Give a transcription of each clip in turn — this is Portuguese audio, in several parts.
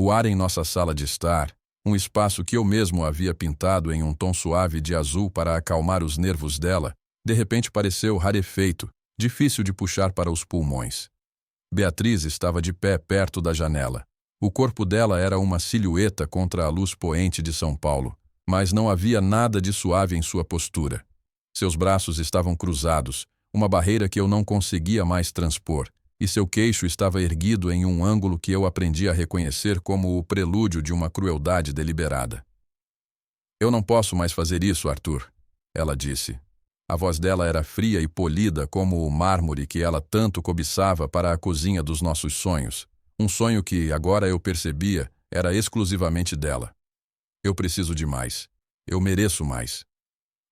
O ar em nossa sala de estar, um espaço que eu mesmo havia pintado em um tom suave de azul para acalmar os nervos dela, de repente pareceu rarefeito, difícil de puxar para os pulmões. Beatriz estava de pé perto da janela. O corpo dela era uma silhueta contra a luz poente de São Paulo, mas não havia nada de suave em sua postura. Seus braços estavam cruzados, uma barreira que eu não conseguia mais transpor, e seu queixo estava erguido em um ângulo que eu aprendi a reconhecer como o prelúdio de uma crueldade deliberada. "Eu não posso mais fazer isso, Arthur", ela disse. A voz dela era fria e polida como o mármore que ela tanto cobiçava para a cozinha dos nossos sonhos, um sonho que, agora eu percebia, era exclusivamente dela. "Eu preciso de mais. Eu mereço mais."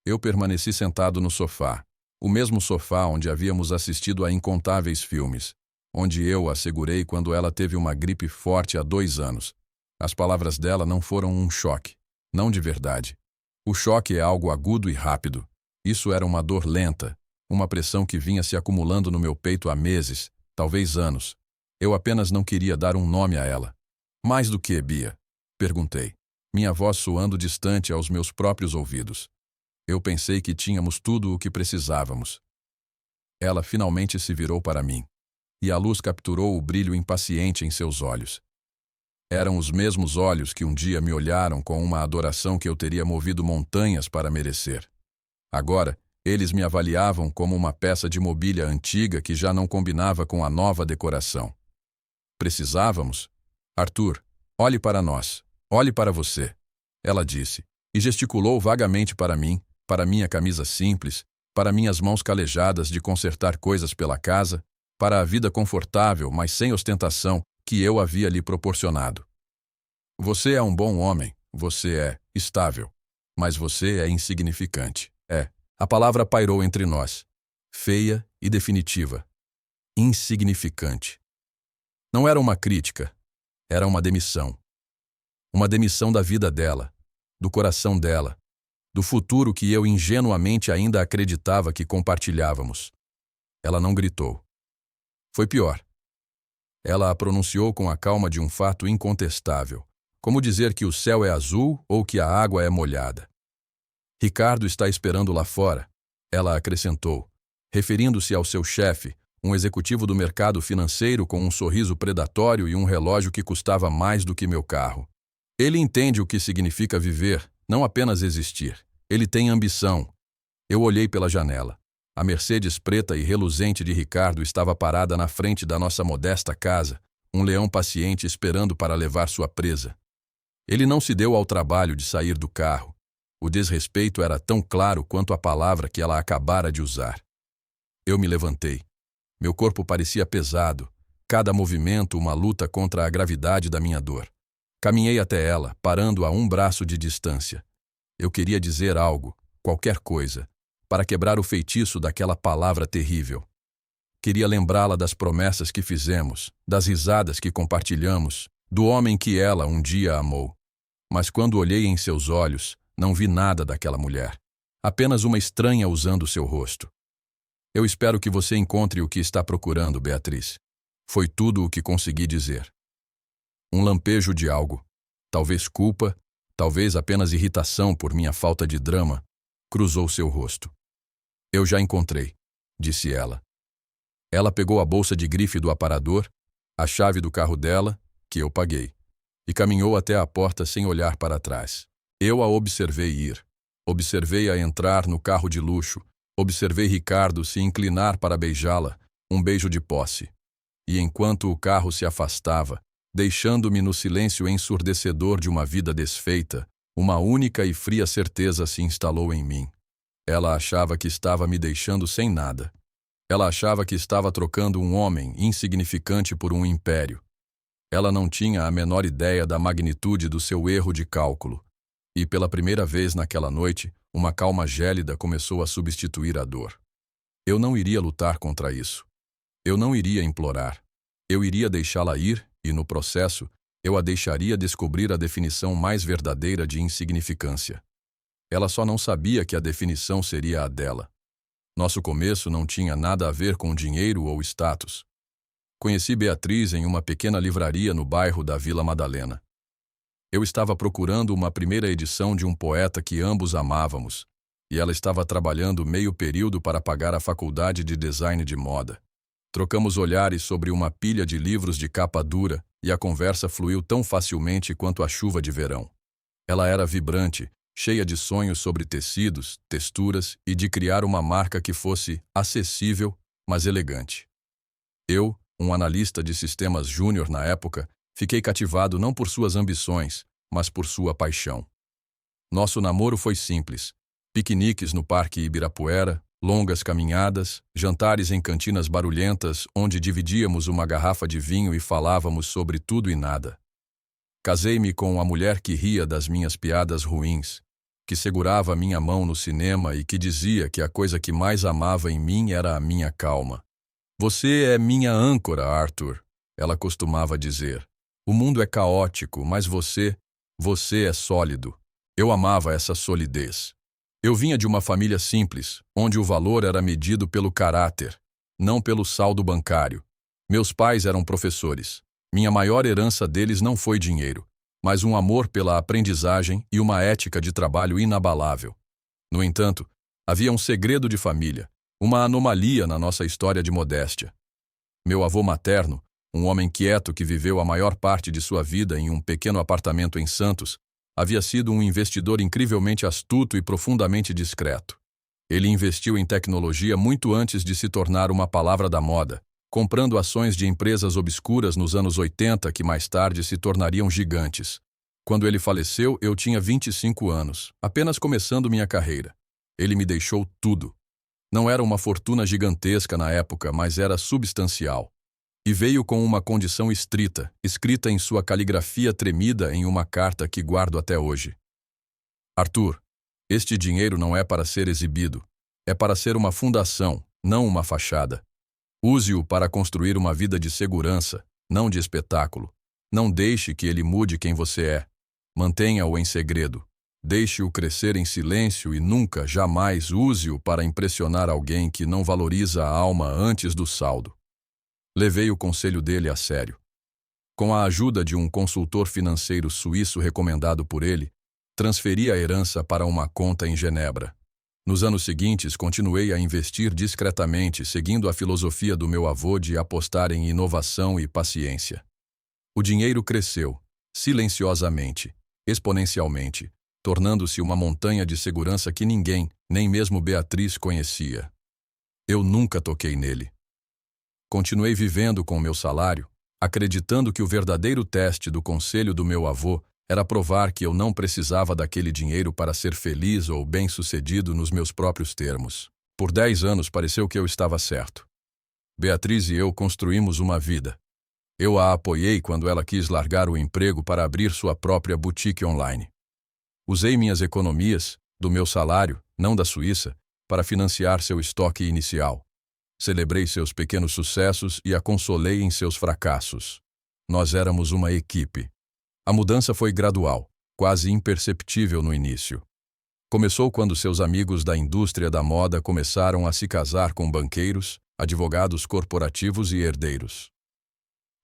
Eu permaneci sentado no sofá, o mesmo sofá onde havíamos assistido a incontáveis filmes, onde eu a segurei quando ela teve uma gripe forte há 2 anos. As palavras dela não foram um choque, não de verdade. O choque é algo agudo e rápido. Isso era uma dor lenta, uma pressão que vinha se acumulando no meu peito há meses, talvez anos. Eu apenas não queria dar um nome a ela. "Mais do que, Bia?" perguntei, minha voz soando distante aos meus próprios ouvidos. Eu pensei que tínhamos tudo o que precisávamos. Ela finalmente se virou para mim, e a luz capturou o brilho impaciente em seus olhos. Eram os mesmos olhos que um dia me olharam com uma adoração que eu teria movido montanhas para merecer. Agora, eles me avaliavam como uma peça de mobília antiga que já não combinava com a nova decoração. "Precisávamos? Arthur, olhe para nós, olhe para você", ela disse, e gesticulou vagamente para mim, para minha camisa simples, para minhas mãos calejadas de consertar coisas pela casa, para a vida confortável, mas sem ostentação, que eu havia lhe proporcionado. "Você é um bom homem, você é estável, mas você é insignificante." A palavra pairou entre nós, feia e definitiva. Insignificante. Não era uma crítica, era uma demissão. Uma demissão da vida dela, do coração dela, do futuro que eu ingenuamente ainda acreditava que compartilhávamos. Ela não gritou. Foi pior. Ela a pronunciou com a calma de um fato incontestável, como dizer que o céu é azul ou que a água é molhada. "Ricardo está esperando lá fora", ela acrescentou, referindo-se ao seu chefe, um executivo do mercado financeiro com um sorriso predatório e um relógio que custava mais do que meu carro. "Ele entende o que significa viver, não apenas existir. Ele tem ambição." Eu olhei pela janela. A Mercedes preta e reluzente de Ricardo estava parada na frente da nossa modesta casa, um leão paciente esperando para levar sua presa. Ele não se deu ao trabalho de sair do carro. O desrespeito era tão claro quanto a palavra que ela acabara de usar. Eu me levantei. Meu corpo parecia pesado, cada movimento uma luta contra a gravidade da minha dor. Caminhei até ela, parando a um braço de distância. Eu queria dizer algo, qualquer coisa, para quebrar o feitiço daquela palavra terrível. Queria lembrá-la das promessas que fizemos, das risadas que compartilhamos, do homem que ela um dia amou. Mas quando olhei em seus olhos, não vi nada daquela mulher. Apenas uma estranha usando seu rosto. "Eu espero que você encontre o que está procurando, Beatriz." Foi tudo o que consegui dizer. Um lampejo de algo, talvez culpa, talvez apenas irritação por minha falta de drama, cruzou seu rosto. "Eu já encontrei", disse ela. Ela pegou a bolsa de grife do aparador, a chave do carro dela, que eu paguei, e caminhou até a porta sem olhar para trás. Eu a observei ir. Observei-a entrar no carro de luxo. Observei Ricardo se inclinar para beijá-la, um beijo de posse. E enquanto o carro se afastava, deixando-me no silêncio ensurdecedor de uma vida desfeita, uma única e fria certeza se instalou em mim. Ela achava que estava me deixando sem nada. Ela achava que estava trocando um homem insignificante por um império. Ela não tinha a menor ideia da magnitude do seu erro de cálculo. E pela primeira vez naquela noite, uma calma gélida começou a substituir a dor. Eu não iria lutar contra isso. Eu não iria implorar. Eu iria deixá-la ir e, no processo, eu a deixaria descobrir a definição mais verdadeira de insignificância. Ela só não sabia que a definição seria a dela. Nosso começo não tinha nada a ver com dinheiro ou status. conheci Beatriz em uma pequena livraria no bairro da Vila Madalena. Eu estava procurando uma primeira edição de um poeta que ambos amávamos, e ela estava trabalhando meio período para pagar a faculdade de design de moda. Trocamos olhares sobre uma pilha de livros de capa dura e a conversa fluiu tão facilmente quanto a chuva de verão. Ela era vibrante, cheia de sonhos sobre tecidos, texturas e de criar uma marca que fosse acessível, mas elegante. Eu, um analista de sistemas júnior na época, fiquei cativado não por suas ambições, mas por sua paixão. Nosso namoro foi simples: piqueniques no Parque Ibirapuera, longas caminhadas, jantares em cantinas barulhentas onde dividíamos uma garrafa de vinho e falávamos sobre tudo e nada. Casei-me com a mulher que ria das minhas piadas ruins, que segurava minha mão no cinema e que dizia que a coisa que mais amava em mim era a minha calma. "Você é minha âncora, Arthur", ela costumava dizer. "O mundo é caótico, mas você é sólido." Eu amava essa solidez. Eu vinha de uma família simples, onde o valor era medido pelo caráter, não pelo saldo bancário. Meus pais eram professores. Minha maior herança deles não foi dinheiro, mas um amor pela aprendizagem e uma ética de trabalho inabalável. No entanto, havia um segredo de família, uma anomalia na nossa história de modéstia. Meu avô materno, um homem quieto que viveu a maior parte de sua vida em um pequeno apartamento em Santos, havia sido um investidor incrivelmente astuto e profundamente discreto. Ele investiu em tecnologia muito antes de se tornar uma palavra da moda, comprando ações de empresas obscuras nos anos 80 que mais tarde se tornariam gigantes. Quando ele faleceu, eu tinha 25 anos, apenas começando minha carreira. Ele me deixou tudo. Não era uma fortuna gigantesca na época, mas era substancial. E veio com uma condição estrita, escrita em sua caligrafia tremida em uma carta que guardo até hoje. "Arthur, este dinheiro não é para ser exibido. É para ser uma fundação, não uma fachada. Use-o para construir uma vida de segurança, não de espetáculo. Não deixe que ele mude quem você é. Mantenha-o em segredo. Deixe-o crescer em silêncio e nunca, jamais use-o para impressionar alguém que não valoriza a alma antes do saldo." Levei o conselho dele a sério. Com a ajuda de um consultor financeiro suíço recomendado por ele, transferi a herança para uma conta em Genebra. Nos anos seguintes, continuei a investir discretamente, seguindo a filosofia do meu avô de apostar em inovação e paciência. O dinheiro cresceu, silenciosamente, exponencialmente, tornando-se uma montanha de segurança que ninguém, nem mesmo Beatriz, conhecia. Eu nunca toquei nele. Continuei vivendo com o meu salário, acreditando que o verdadeiro teste do conselho do meu avô era provar que eu não precisava daquele dinheiro para ser feliz ou bem-sucedido nos meus próprios termos. Por 10 anos pareceu que eu estava certo. Beatriz e eu construímos uma vida. Eu a apoiei quando ela quis largar o emprego para abrir sua própria boutique online. Usei minhas economias, do meu salário, não da Suíça, para financiar seu estoque inicial. Celebrei seus pequenos sucessos e a consolei em seus fracassos. Nós éramos uma equipe. A mudança foi gradual, quase imperceptível no início. Começou quando seus amigos da indústria da moda começaram a se casar com banqueiros, advogados corporativos e herdeiros.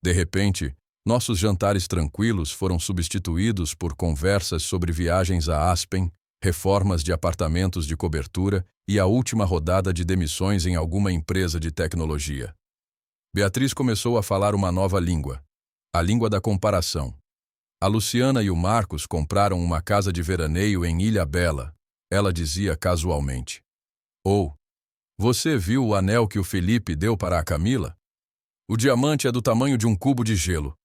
De repente, nossos jantares tranquilos foram substituídos por conversas sobre viagens a Aspen, reformas de apartamentos de cobertura e a última rodada de demissões em alguma empresa de tecnologia. Beatriz começou a falar uma nova língua, a língua da comparação. A Luciana e o Marcos compraram uma casa de veraneio em Ilhabela. Ela dizia casualmente: "Oh, você viu o anel que o Felipe deu para a Camila? O diamante é do tamanho de um cubo de gelo."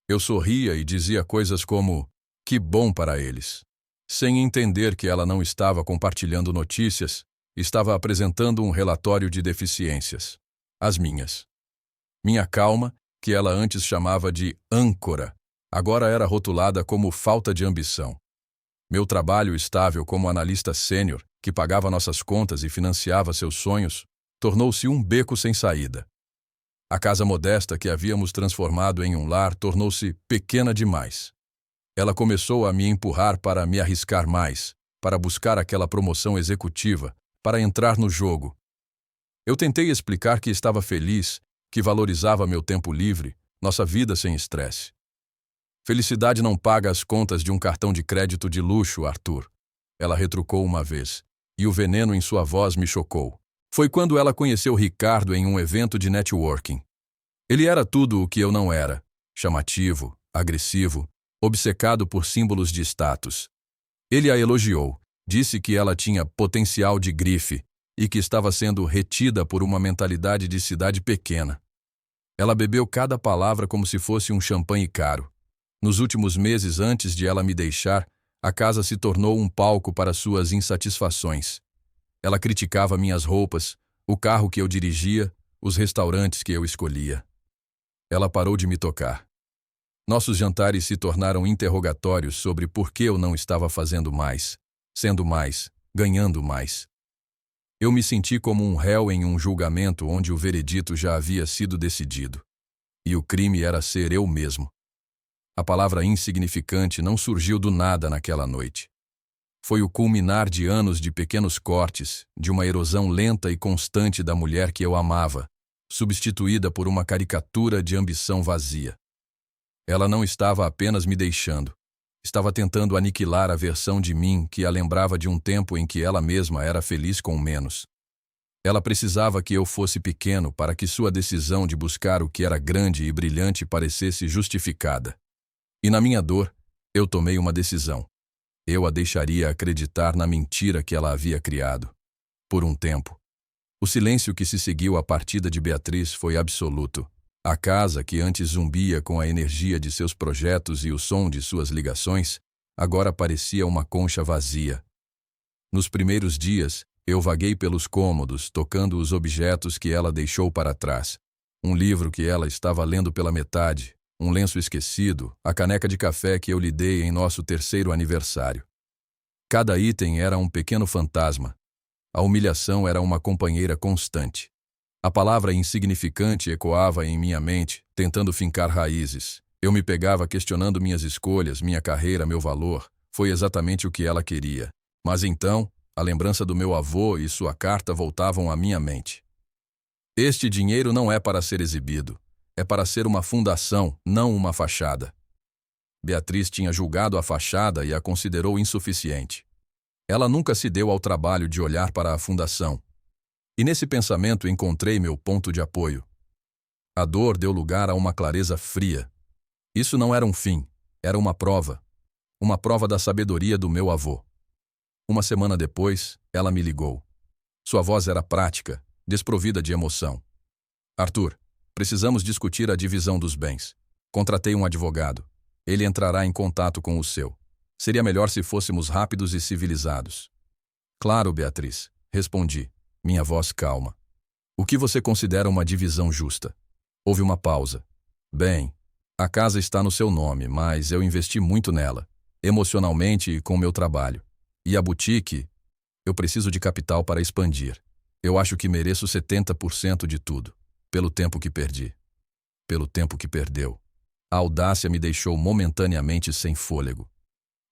Eu sorria e dizia coisas como: "Que bom para eles." Sem entender que ela não estava compartilhando notícias, estava apresentando um relatório de deficiências. As minhas. Minha calma, que ela antes chamava de âncora, agora era rotulada como falta de ambição. Meu trabalho estável como analista sênior, que pagava nossas contas e financiava seus sonhos, tornou-se um beco sem saída. A casa modesta que havíamos transformado em um lar tornou-se pequena demais. Ela começou a me empurrar para me arriscar mais, para buscar aquela promoção executiva, para entrar no jogo. Eu tentei explicar que estava feliz, que valorizava meu tempo livre, nossa vida sem estresse. Felicidade não paga as contas de um cartão de crédito de luxo, Arthur. Ela retrucou uma vez, e o veneno em sua voz me chocou. Foi quando ela conheceu Ricardo em um evento de networking. Ele era tudo o que eu não era: chamativo, agressivo, obcecado por símbolos de status. Ele a elogiou, disse que ela tinha potencial de grife e que estava sendo retida por uma mentalidade de cidade pequena. Ela bebeu cada palavra como se fosse um champanhe caro. Nos últimos meses antes de ela me deixar, a casa se tornou um palco para suas insatisfações. Ela criticava minhas roupas, o carro que eu dirigia, os restaurantes que eu escolhia. Ela parou de me tocar. Nossos jantares se tornaram interrogatórios sobre por que eu não estava fazendo mais, sendo mais, ganhando mais. Eu me senti como um réu em um julgamento onde o veredito já havia sido decidido. E o crime era ser eu mesmo. A palavra insignificante não surgiu do nada naquela noite. Foi o culminar de anos de pequenos cortes, de uma erosão lenta e constante da mulher que eu amava, substituída por uma caricatura de ambição vazia. Ela não estava apenas me deixando. Estava tentando aniquilar a versão de mim que a lembrava de um tempo em que ela mesma era feliz com menos. Ela precisava que eu fosse pequeno para que sua decisão de buscar o que era grande e brilhante parecesse justificada. E na minha dor, eu tomei uma decisão. Eu a deixaria acreditar na mentira que ela havia criado. Por um tempo. O silêncio que se seguiu à partida de Beatriz foi absoluto. A casa, que antes zumbia com a energia de seus projetos e o som de suas ligações, agora parecia uma concha vazia. Nos primeiros dias, eu vaguei pelos cômodos, tocando os objetos que ela deixou para trás. Um livro que ela estava lendo pela metade, um lenço esquecido, a caneca de café que eu lhe dei em nosso 3º aniversário. Cada item era um pequeno fantasma. A humilhação era uma companheira constante. A palavra insignificante ecoava em minha mente, tentando fincar raízes. Eu me pegava questionando minhas escolhas, minha carreira, meu valor. Foi exatamente o que ela queria. Mas então, a lembrança do meu avô e sua carta voltavam à minha mente. Este dinheiro não é para ser exibido. É para ser uma fundação, não uma fachada. Beatriz tinha julgado a fachada e a considerou insuficiente. Ela nunca se deu ao trabalho de olhar para a fundação. E nesse pensamento encontrei meu ponto de apoio. A dor deu lugar a uma clareza fria. Isso não era um fim, era uma prova. Uma prova da sabedoria do meu avô. Uma semana depois, ela me ligou. Sua voz era prática, desprovida de emoção. Arthur, precisamos discutir a divisão dos bens. Contratei um advogado. Ele entrará em contato com o seu. Seria melhor se fôssemos rápidos e civilizados. Claro, Beatriz, respondi, minha voz calma. O que você considera uma divisão justa? Houve uma pausa. Bem, a casa está no seu nome, mas eu investi muito nela, emocionalmente e com meu trabalho. E a boutique, eu preciso de capital para expandir. Eu acho que mereço 70% de tudo, pelo tempo que perdi. Pelo tempo que perdeu. A audácia me deixou momentaneamente sem fôlego.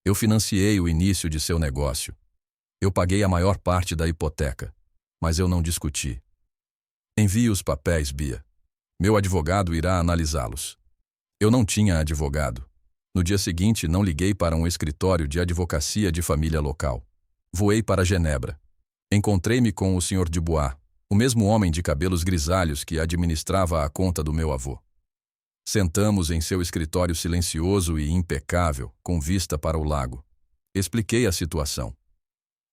Eu financiei o início de seu negócio. Eu paguei a maior parte da hipoteca, mas eu não discuti. Envie os papéis, Bia. Meu advogado irá analisá-los. Eu não tinha advogado. No dia seguinte, não liguei para um escritório de advocacia de família local. Voei para Genebra. Encontrei-me com o Sr. Dubois, o mesmo homem de cabelos grisalhos que administrava a conta do meu avô. Sentamos em seu escritório silencioso e impecável, com vista para o lago. Expliquei a situação.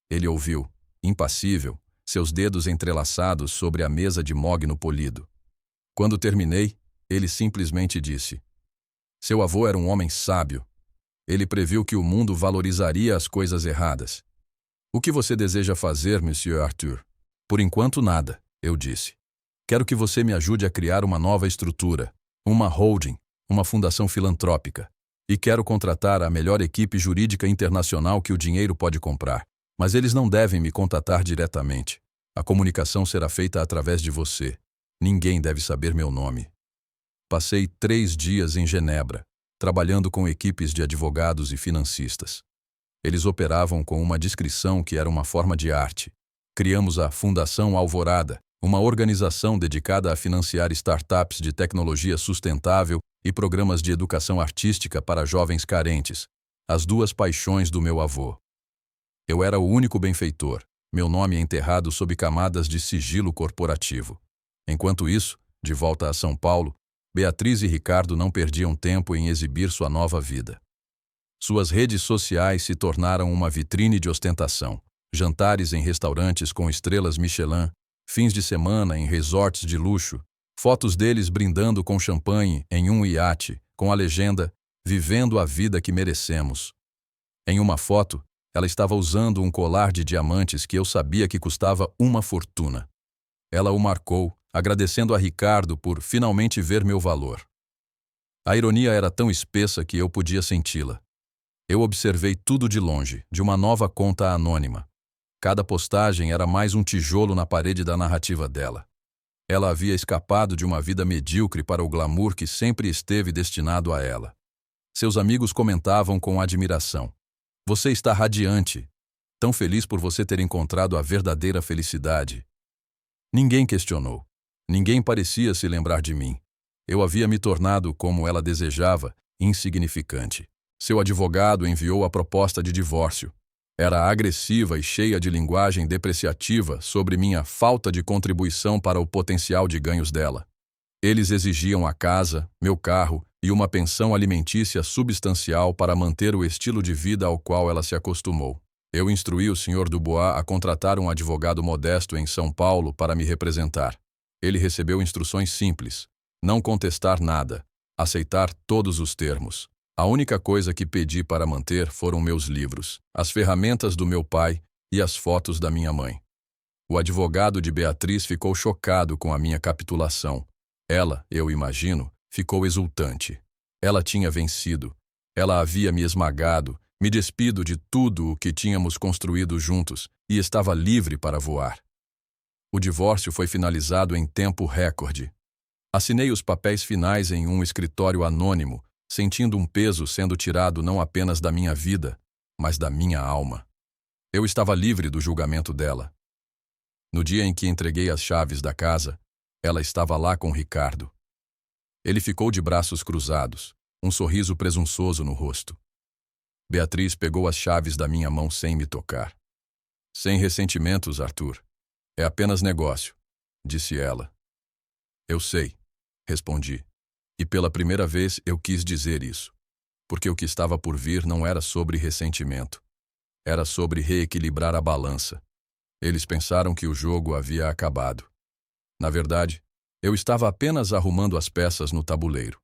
Ele ouviu, impassível, seus dedos entrelaçados sobre a mesa de mogno polido. Quando terminei, ele simplesmente disse: seu avô era um homem sábio. Ele previu que o mundo valorizaria as coisas erradas. O que você deseja fazer, Monsieur Arthur? Por enquanto, nada, eu disse. Quero que você me ajude a criar uma nova estrutura, uma holding, uma fundação filantrópica. E quero contratar a melhor equipe jurídica internacional que o dinheiro pode comprar. Mas eles não devem me contatar diretamente. A comunicação será feita através de você. Ninguém deve saber meu nome. Passei 3 dias em Genebra, trabalhando com equipes de advogados e financistas. Eles operavam com uma discrição que era uma forma de arte. Criamos a Fundação Alvorada, uma organização dedicada a financiar startups de tecnologia sustentável e programas de educação artística para jovens carentes, as duas paixões do meu avô. Eu era o único benfeitor, meu nome enterrado sob camadas de sigilo corporativo. Enquanto isso, de volta a São Paulo, Beatriz e Ricardo não perdiam tempo em exibir sua nova vida. Suas redes sociais se tornaram uma vitrine de ostentação, jantares em restaurantes com estrelas Michelin, fins de semana em resorts de luxo, fotos deles brindando com champanhe em um iate, com a legenda "Vivendo a vida que merecemos". Em uma foto, ela estava usando um colar de diamantes que eu sabia que custava uma fortuna. Ela o marcou, agradecendo a Ricardo por finalmente ver meu valor. A ironia era tão espessa que eu podia senti-la. Eu observei tudo de longe, de uma nova conta anônima. Cada postagem era mais um tijolo na parede da narrativa dela. Ela havia escapado de uma vida medíocre para o glamour que sempre esteve destinado a ela. Seus amigos comentavam com admiração: "Você está radiante. Tão feliz por você ter encontrado a verdadeira felicidade." Ninguém questionou. Ninguém parecia se lembrar de mim. Eu havia me tornado, como ela desejava, insignificante. Seu advogado enviou a proposta de divórcio. Era agressiva e cheia de linguagem depreciativa sobre minha falta de contribuição para o potencial de ganhos dela. Eles exigiam a casa, meu carro e uma pensão alimentícia substancial para manter o estilo de vida ao qual ela se acostumou. Eu instruí o Sr. Dubois a contratar um advogado modesto em São Paulo para me representar. Ele recebeu instruções simples: não contestar nada, aceitar todos os termos. A única coisa que pedi para manter foram meus livros, as ferramentas do meu pai e as fotos da minha mãe. O advogado de Beatriz ficou chocado com a minha capitulação. Ela, eu imagino, ficou exultante. Ela tinha vencido. Ela havia me esmagado, me despido de tudo o que tínhamos construído juntos e estava livre para voar. O divórcio foi finalizado em tempo recorde. Assinei os papéis finais em um escritório anônimo, sentindo um peso sendo tirado não apenas da minha vida, mas da minha alma. Eu estava livre do julgamento dela. No dia em que entreguei as chaves da casa, ela estava lá com Ricardo. Ele ficou de braços cruzados, um sorriso presunçoso no rosto. Beatriz pegou as chaves da minha mão sem me tocar. "Sem ressentimentos, Arthur. É apenas negócio", disse ela. "Eu sei", respondi. E pela primeira vez eu quis dizer isso, porque o que estava por vir não era sobre ressentimento. Era sobre reequilibrar a balança. Eles pensaram que o jogo havia acabado. Na verdade, eu estava apenas arrumando as peças no tabuleiro.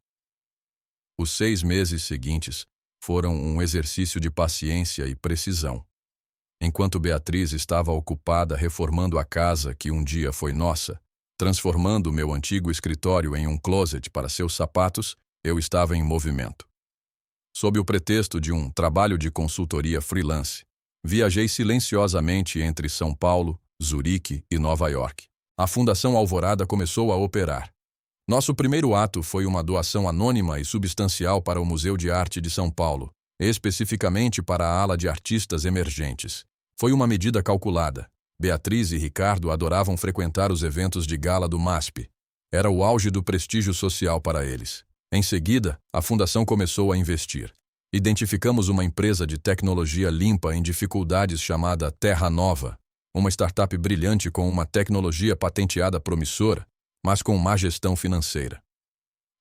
Os 6 meses seguintes foram um exercício de paciência e precisão. Enquanto Beatriz estava ocupada reformando a casa que um dia foi nossa, transformando meu antigo escritório em um closet para seus sapatos, eu estava em movimento. Sob o pretexto de um trabalho de consultoria freelance, viajei silenciosamente entre São Paulo, Zurique e Nova York. A Fundação Alvorada começou a operar. Nosso primeiro ato foi uma doação anônima e substancial para o Museu de Arte de São Paulo, especificamente para a ala de artistas emergentes. Foi uma medida calculada. Beatriz e Ricardo adoravam frequentar os eventos de gala do MASP. Era o auge do prestígio social para eles. Em seguida, a fundação começou a investir. Identificamos uma empresa de tecnologia limpa em dificuldades chamada Terra Nova, uma startup brilhante com uma tecnologia patenteada promissora, mas com má gestão financeira.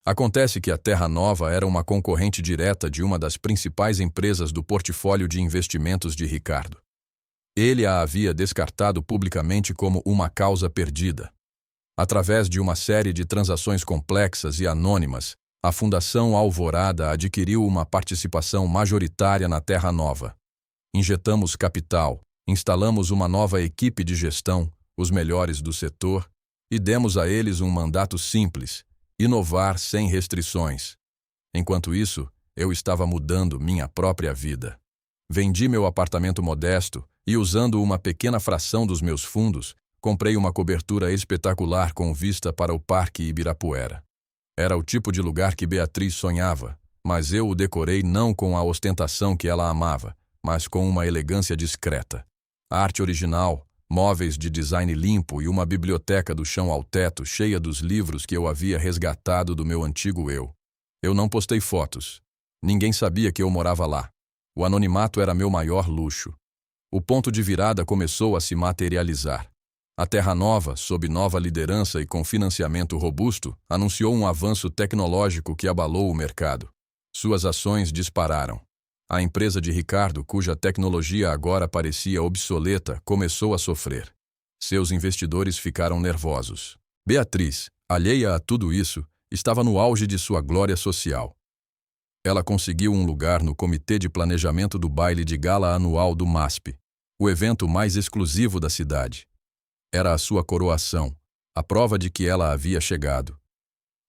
Acontece que a Terra Nova era uma concorrente direta de uma das principais empresas do portfólio de investimentos de Ricardo. Ele a havia descartado publicamente como uma causa perdida. Através de uma série de transações complexas e anônimas, a Fundação Alvorada adquiriu uma participação majoritária na Terra Nova. Injetamos capital, instalamos uma nova equipe de gestão, os melhores do setor, e demos a eles um mandato simples: inovar sem restrições. Enquanto isso, eu estava mudando minha própria vida. Vendi meu apartamento modesto e, usando uma pequena fração dos meus fundos, comprei uma cobertura espetacular com vista para o Parque Ibirapuera. Era o tipo de lugar que Beatriz sonhava, mas eu o decorei não com a ostentação que ela amava, mas com uma elegância discreta. Arte original, móveis de design limpo e uma biblioteca do chão ao teto cheia dos livros que eu havia resgatado do meu antigo eu. Eu não postei fotos. Ninguém sabia que eu morava lá. O anonimato era meu maior luxo. O ponto de virada começou a se materializar. A Terra Nova, sob nova liderança e com financiamento robusto, anunciou um avanço tecnológico que abalou o mercado. Suas ações dispararam. A empresa de Ricardo, cuja tecnologia agora parecia obsoleta, começou a sofrer. Seus investidores ficaram nervosos. Beatriz, alheia a tudo isso, estava no auge de sua glória social. Ela conseguiu um lugar no comitê de planejamento do baile de gala anual do MASP, o evento mais exclusivo da cidade. Era a sua coroação, a prova de que ela havia chegado.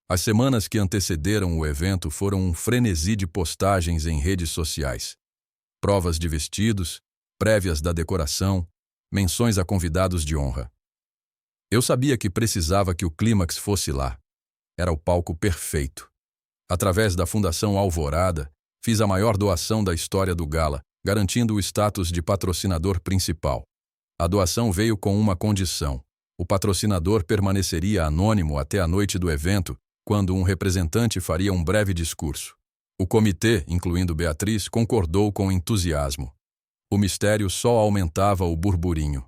As semanas que antecederam o evento foram um frenesi de postagens em redes sociais. Provas de vestidos, prévias da decoração, menções a convidados de honra. Eu sabia que precisava que o clímax fosse lá. Era o palco perfeito. Através da Fundação Alvorada, fiz a maior doação da história do gala, garantindo o status de patrocinador principal. A doação veio com uma condição. O patrocinador permaneceria anônimo até a noite do evento, quando um representante faria um breve discurso. O comitê, incluindo Beatriz, concordou com entusiasmo. O mistério só aumentava o burburinho.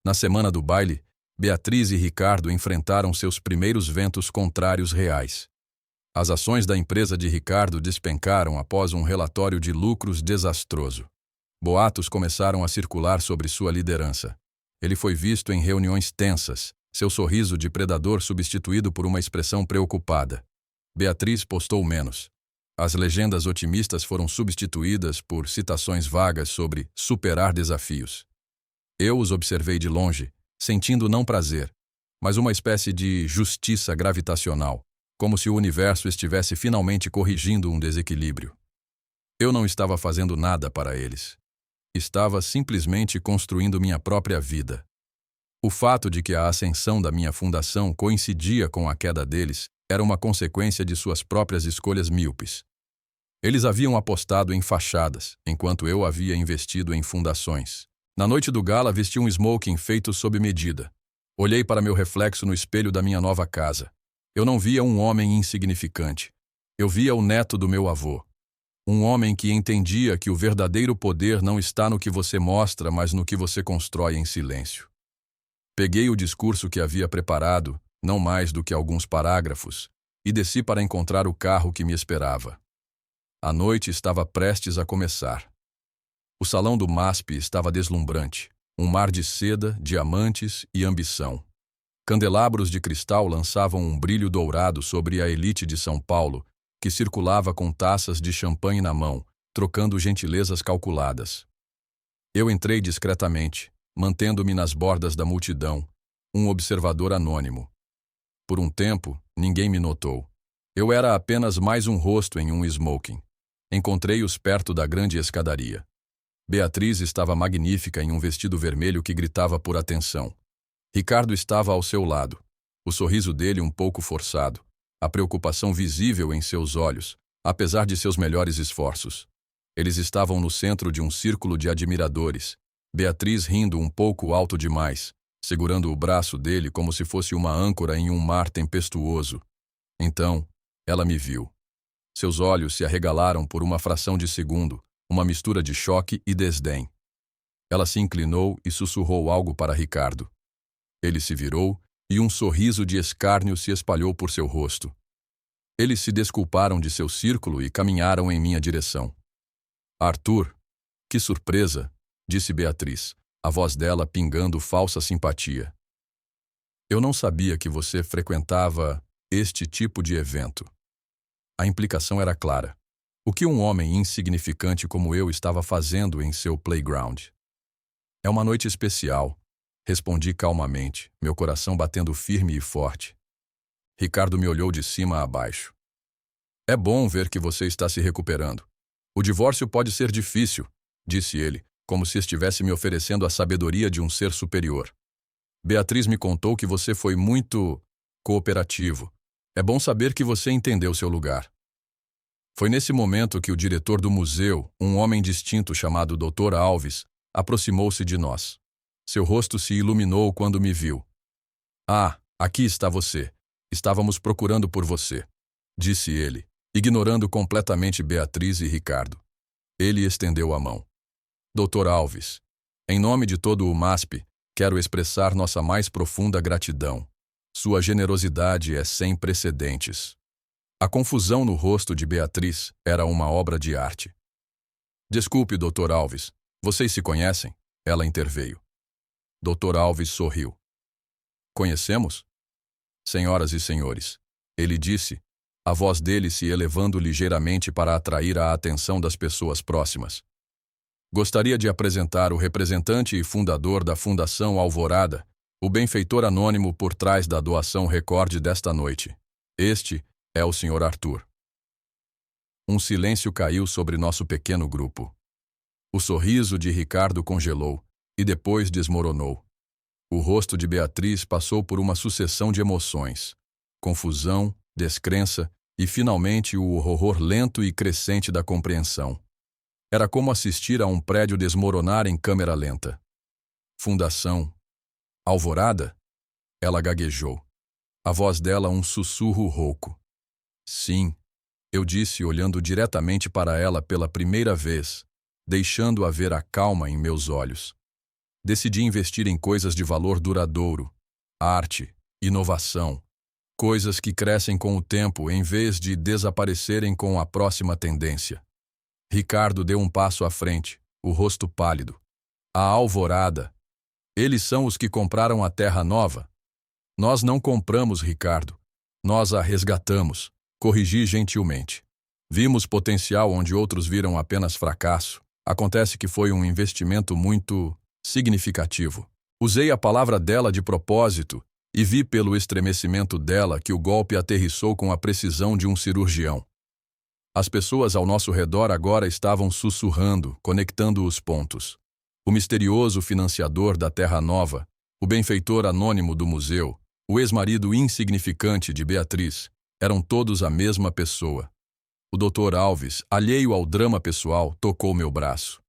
Na semana do baile, Beatriz e Ricardo enfrentaram seus primeiros ventos contrários reais. As ações da empresa de Ricardo despencaram após um relatório de lucros desastroso. Boatos começaram a circular sobre sua liderança. Ele foi visto em reuniões tensas, seu sorriso de predador substituído por uma expressão preocupada. Beatriz postou menos. As legendas otimistas foram substituídas por citações vagas sobre superar desafios. Eu os observei de longe, sentindo não prazer, mas uma espécie de justiça gravitacional, como se o universo estivesse finalmente corrigindo um desequilíbrio. Eu não estava fazendo nada para eles. Estava simplesmente construindo minha própria vida. O fato de que a ascensão da minha fundação coincidia com a queda deles era uma consequência de suas próprias escolhas míopes. Eles haviam apostado em fachadas, enquanto eu havia investido em fundações. Na noite do gala, vesti um smoking feito sob medida. Olhei para meu reflexo no espelho da minha nova casa. Eu não via um homem insignificante. Eu via o neto do meu avô. Um homem que entendia que o verdadeiro poder não está no que você mostra, mas no que você constrói em silêncio. Peguei o discurso que havia preparado, não mais do que alguns parágrafos, e desci para encontrar o carro que me esperava. A noite estava prestes a começar. O salão do MASP estava deslumbrante, um mar de seda, diamantes e ambição. Candelabros de cristal lançavam um brilho dourado sobre a elite de São Paulo, que circulava com taças de champanhe na mão, trocando gentilezas calculadas. Eu entrei discretamente, mantendo-me nas bordas da multidão, um observador anônimo. Por um tempo, ninguém me notou. Eu era apenas mais um rosto em um smoking. Encontrei-os perto da grande escadaria. Beatriz estava magnífica em um vestido vermelho que gritava por atenção. Ricardo estava ao seu lado, o sorriso dele um pouco forçado, a preocupação visível em seus olhos, apesar de seus melhores esforços. Eles estavam no centro de um círculo de admiradores, Beatriz rindo um pouco alto demais, segurando o braço dele como se fosse uma âncora em um mar tempestuoso. Então, ela me viu. Seus olhos se arregalaram por uma fração de segundo, uma mistura de choque e desdém. Ela se inclinou e sussurrou algo para Ricardo. Ele se virou e um sorriso de escárnio se espalhou por seu rosto. Eles se desculparam de seu círculo e caminharam em minha direção. Arthur, que surpresa, disse Beatriz, a voz dela pingando falsa simpatia. Eu não sabia que você frequentava este tipo de evento. A implicação era clara. O que um homem insignificante como eu estava fazendo em seu playground? É uma noite especial, respondi calmamente, meu coração batendo firme e forte. Ricardo me olhou de cima a baixo. É bom ver que você está se recuperando. O divórcio pode ser difícil, disse ele, como se estivesse me oferecendo a sabedoria de um ser superior. Beatriz me contou que você foi muito cooperativo. É bom saber que você entendeu seu lugar. Foi nesse momento que o diretor do museu, um homem distinto chamado Dr. Alves, aproximou-se de nós. Seu rosto se iluminou quando me viu. Ah, aqui está você. Estávamos procurando por você, disse ele, ignorando completamente Beatriz e Ricardo. Ele estendeu a mão. Dr. Alves, em nome de todo o MASP, quero expressar nossa mais profunda gratidão. Sua generosidade é sem precedentes. A confusão no rosto de Beatriz era uma obra de arte. Desculpe, Dr. Alves, vocês se conhecem? Ela interveio. Dr. Alves sorriu. Conhecemos? Senhoras e senhores, ele disse, a voz dele se elevando ligeiramente para atrair a atenção das pessoas próximas. Gostaria de apresentar o representante e fundador da Fundação Alvorada, o benfeitor anônimo por trás da doação recorde desta noite. Este é o Sr. Arthur. Um silêncio caiu sobre nosso pequeno grupo. O sorriso de Ricardo congelou e depois desmoronou. O rosto de Beatriz passou por uma sucessão de emoções: confusão, descrença e, finalmente, o horror lento e crescente da compreensão. Era como assistir a um prédio desmoronar em câmera lenta. Fundação Alvorada? Ela gaguejou. A voz dela um sussurro rouco. Sim, eu disse olhando diretamente para ela pela primeira vez, deixando-a ver a calma em meus olhos. Decidi investir em coisas de valor duradouro, arte, inovação, coisas que crescem com o tempo em vez de desaparecerem com a próxima tendência. Ricardo deu um passo à frente, o rosto pálido. A Alvorada. Eles são os que compraram a Terra Nova. Nós não compramos, Ricardo. Nós a resgatamos, corrigi gentilmente. Vimos potencial onde outros viram apenas fracasso. Acontece que foi um investimento muito significativo. Usei a palavra dela de propósito e vi pelo estremecimento dela que o golpe aterrissou com a precisão de um cirurgião. As pessoas ao nosso redor agora estavam sussurrando, conectando os pontos. O misterioso financiador da Terra Nova, o benfeitor anônimo do museu, o ex-marido insignificante de Beatriz, eram todos a mesma pessoa. O Dr. Alves, alheio ao drama pessoal, tocou meu braço.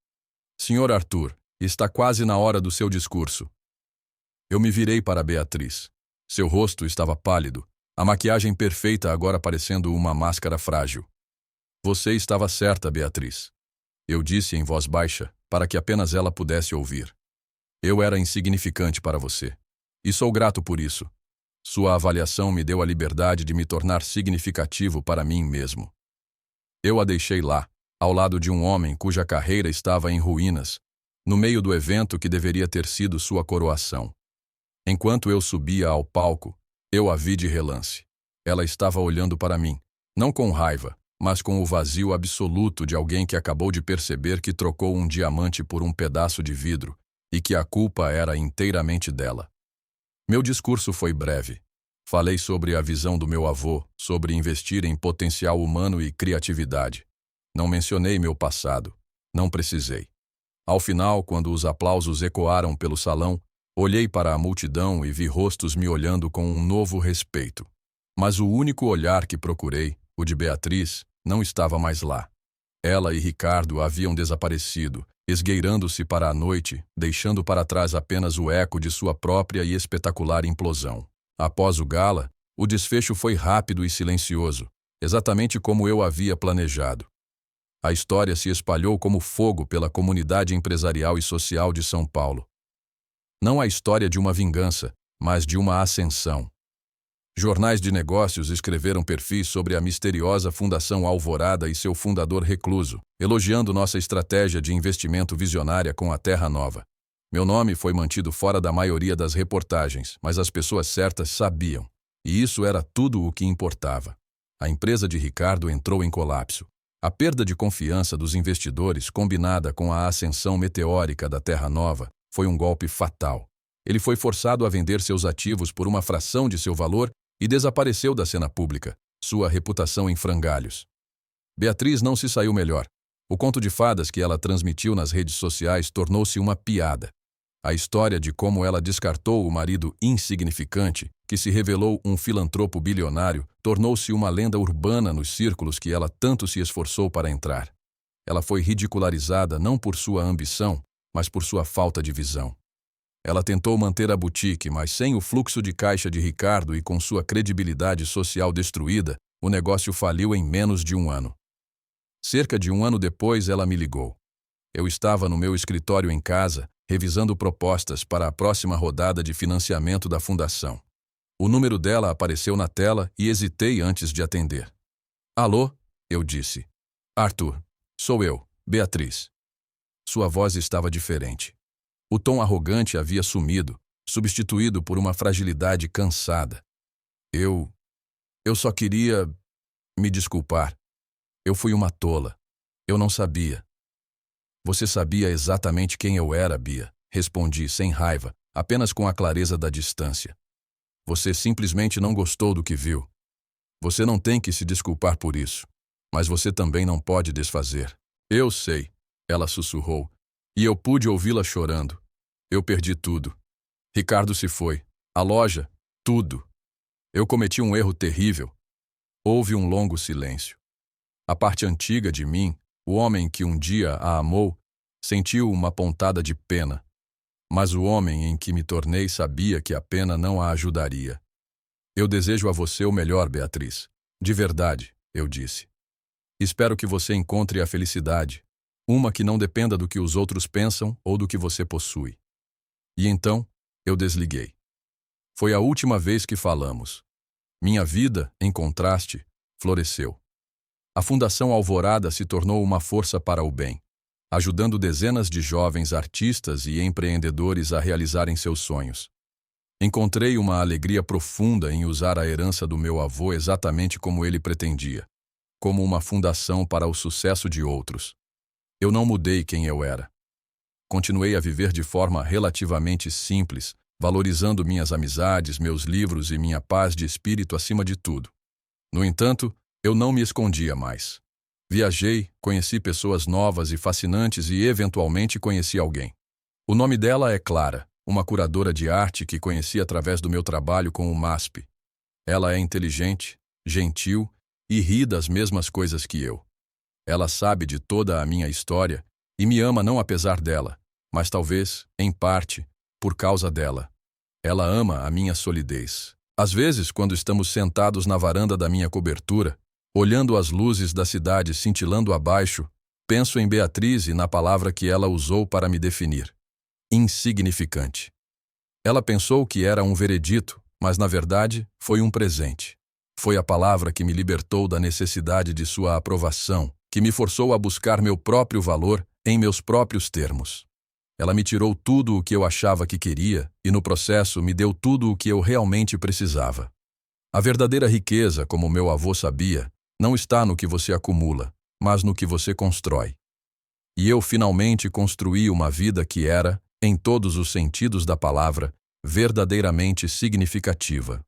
Sr. Arthur, está quase na hora do seu discurso. Eu me virei para Beatriz. Seu rosto estava pálido, a maquiagem perfeita agora parecendo uma máscara frágil. Você estava certa, Beatriz. Eu disse em voz baixa, para que apenas ela pudesse ouvir. Eu era insignificante para você. E sou grato por isso. Sua avaliação me deu a liberdade de me tornar significativo para mim mesmo. Eu a deixei lá, ao lado de um homem cuja carreira estava em ruínas, no meio do evento que deveria ter sido sua coroação. Enquanto eu subia ao palco, eu a vi de relance. Ela estava olhando para mim, não com raiva, mas com o vazio absoluto de alguém que acabou de perceber que trocou um diamante por um pedaço de vidro e que a culpa era inteiramente dela. Meu discurso foi breve. Falei sobre a visão do meu avô, sobre investir em potencial humano e criatividade. Não mencionei meu passado. Não precisei. Ao final, quando os aplausos ecoaram pelo salão, olhei para a multidão e vi rostos me olhando com um novo respeito. Mas o único olhar que procurei, o de Beatriz, não estava mais lá. Ela e Ricardo haviam desaparecido, esgueirando-se para a noite, deixando para trás apenas o eco de sua própria e espetacular implosão. Após o gala, o desfecho foi rápido e silencioso, exatamente como eu havia planejado. A história se espalhou como fogo pela comunidade empresarial e social de São Paulo. Não a história de uma vingança, mas de uma ascensão. Jornais de negócios escreveram perfis sobre a misteriosa Fundação Alvorada e seu fundador recluso, elogiando nossa estratégia de investimento visionária com a Terra Nova. Meu nome foi mantido fora da maioria das reportagens, mas as pessoas certas sabiam, e isso era tudo o que importava. A empresa de Ricardo entrou em colapso. A perda de confiança dos investidores, combinada com a ascensão meteórica da Terra Nova, foi um golpe fatal. Ele foi forçado a vender seus ativos por uma fração de seu valor e desapareceu da cena pública, sua reputação em frangalhos. Beatriz não se saiu melhor. O conto de fadas que ela transmitiu nas redes sociais tornou-se uma piada. A história de como ela descartou o marido insignificante, que se revelou um filantropo bilionário, tornou-se uma lenda urbana nos círculos que ela tanto se esforçou para entrar. Ela foi ridicularizada não por sua ambição, mas por sua falta de visão. Ela tentou manter a boutique, mas sem o fluxo de caixa de Ricardo e com sua credibilidade social destruída, o negócio faliu em menos de um ano. Cerca de um ano depois, ela me ligou. Eu estava no meu escritório em casa, revisando propostas para a próxima rodada de financiamento da fundação. O número dela apareceu na tela e hesitei antes de atender. Alô? Eu disse. Arthur, sou eu, Beatriz. Sua voz estava diferente. O tom arrogante havia sumido, substituído por uma fragilidade cansada. Eu só queria me desculpar. Eu fui uma tola. Eu não sabia. Você sabia exatamente quem eu era, Bia, respondi sem raiva, apenas com a clareza da distância. Você simplesmente não gostou do que viu. Você não tem que se desculpar por isso, mas você também não pode desfazer. Eu sei, ela sussurrou, e eu pude ouvi-la chorando. Eu perdi tudo. Ricardo se foi. A loja, tudo. Eu cometi um erro terrível. Houve um longo silêncio. A parte antiga de mim, o homem que um dia a amou, sentiu uma pontada de pena. Mas o homem em que me tornei sabia que a pena não a ajudaria. Eu desejo a você o melhor, Beatriz. De verdade, eu disse. Espero que você encontre a felicidade, uma que não dependa do que os outros pensam ou do que você possui. E então, eu desliguei. Foi a última vez que falamos. Minha vida, em contraste, floresceu. A Fundação Alvorada se tornou uma força para o bem, ajudando dezenas de jovens artistas e empreendedores a realizarem seus sonhos. Encontrei uma alegria profunda em usar a herança do meu avô exatamente como ele pretendia, como uma fundação para o sucesso de outros. Eu não mudei quem eu era. Continuei a viver de forma relativamente simples, valorizando minhas amizades, meus livros e minha paz de espírito acima de tudo. No entanto, eu não me escondia mais. Viajei, conheci pessoas novas e fascinantes e, eventualmente, conheci alguém. O nome dela é Clara, uma curadora de arte que conheci através do meu trabalho com o MASP. Ela é inteligente, gentil e ri das mesmas coisas que eu. Ela sabe de toda a minha história e me ama não apesar dela, mas talvez, em parte, por causa dela. Ela ama a minha solidez. Às vezes, quando estamos sentados na varanda da minha cobertura, olhando as luzes da cidade cintilando abaixo, penso em Beatriz e na palavra que ela usou para me definir. Insignificante. Ela pensou que era um veredito, mas na verdade foi um presente. Foi a palavra que me libertou da necessidade de sua aprovação, que me forçou a buscar meu próprio valor em meus próprios termos. Ela me tirou tudo o que eu achava que queria e, no processo, me deu tudo o que eu realmente precisava. A verdadeira riqueza, como meu avô sabia, não está no que você acumula, mas no que você constrói. E eu finalmente construí uma vida que era, em todos os sentidos da palavra, verdadeiramente significativa.